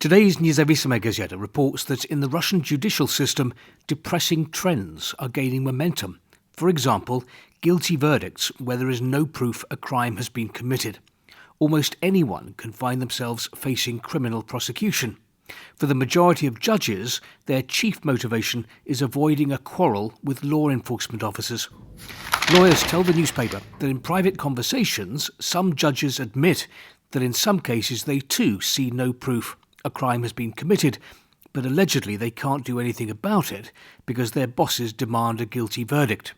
Today's Nezavisima Gazeta reports that in the Russian judicial system, depressing trends are gaining momentum. For example, guilty verdicts where there is no proof a crime has been committed. Almost anyone can find themselves facing criminal prosecution. For the majority of judges, their chief motivation is avoiding a quarrel with law enforcement officers. Lawyers tell the newspaper that in private conversations, some judges admit that in some cases they too see no proof a crime has been committed, but allegedly they can't do anything about it because their bosses demand a guilty verdict.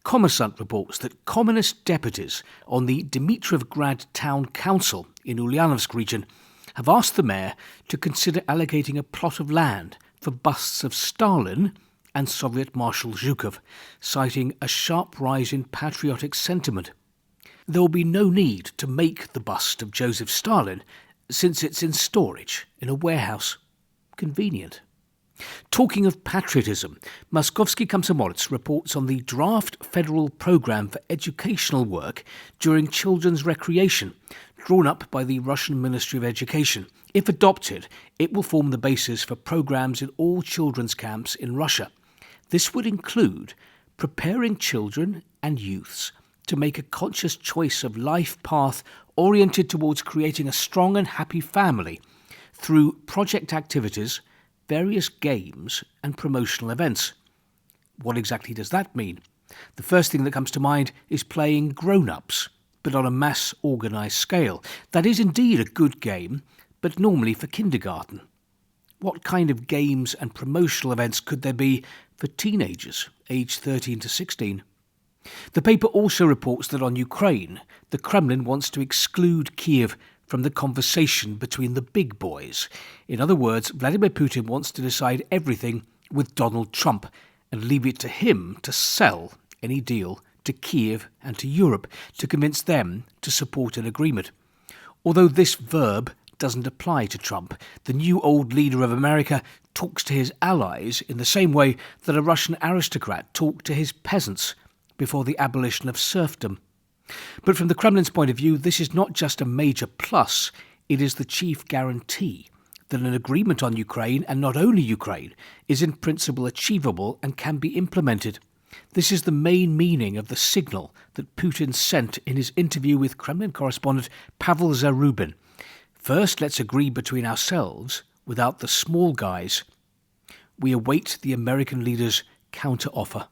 Kommersant reports that communist deputies on the Dimitrovgrad town council in Ulyanovsk region have asked the mayor to consider allocating a plot of land for busts of Stalin and Soviet Marshal Zhukov, citing a sharp rise in patriotic sentiment. There will be no need to make the bust of Joseph Stalin since it's in storage in a warehouse. Convenient. Talking of patriotism, Moskovsky Komsomolets reports on the draft federal programme for educational work during children's recreation, drawn up by the Russian Ministry of Education. If adopted, it will form the basis for programmes in all children's camps in Russia. This would include preparing children and youths to make a conscious choice of life path oriented towards creating a strong and happy family through project activities, various games and promotional events. What exactly does that mean? The first thing that comes to mind is playing grown-ups, but on a mass organised scale. That is indeed a good game, but normally for kindergarten. What kind of games and promotional events could there be for teenagers aged 13 to 16? The paper also reports that on Ukraine, the Kremlin wants to exclude Kiev from the conversation between the big boys. In other words, Vladimir Putin wants to decide everything with Donald Trump and leave it to him to sell any deal to Kiev and to Europe to convince them to support an agreement. Although this verb doesn't apply to Trump, the new old leader of America talks to his allies in the same way that a Russian aristocrat talked to his peasants before the abolition of serfdom. But from the Kremlin's point of view, this is not just a major plus, it is the chief guarantee that an agreement on Ukraine, and not only Ukraine, is in principle achievable and can be implemented. This is the main meaning of the signal that Putin sent in his interview with Kremlin correspondent Pavel Zarubin. First, let's agree between ourselves without the small guys. We await the American leader's counter-offer.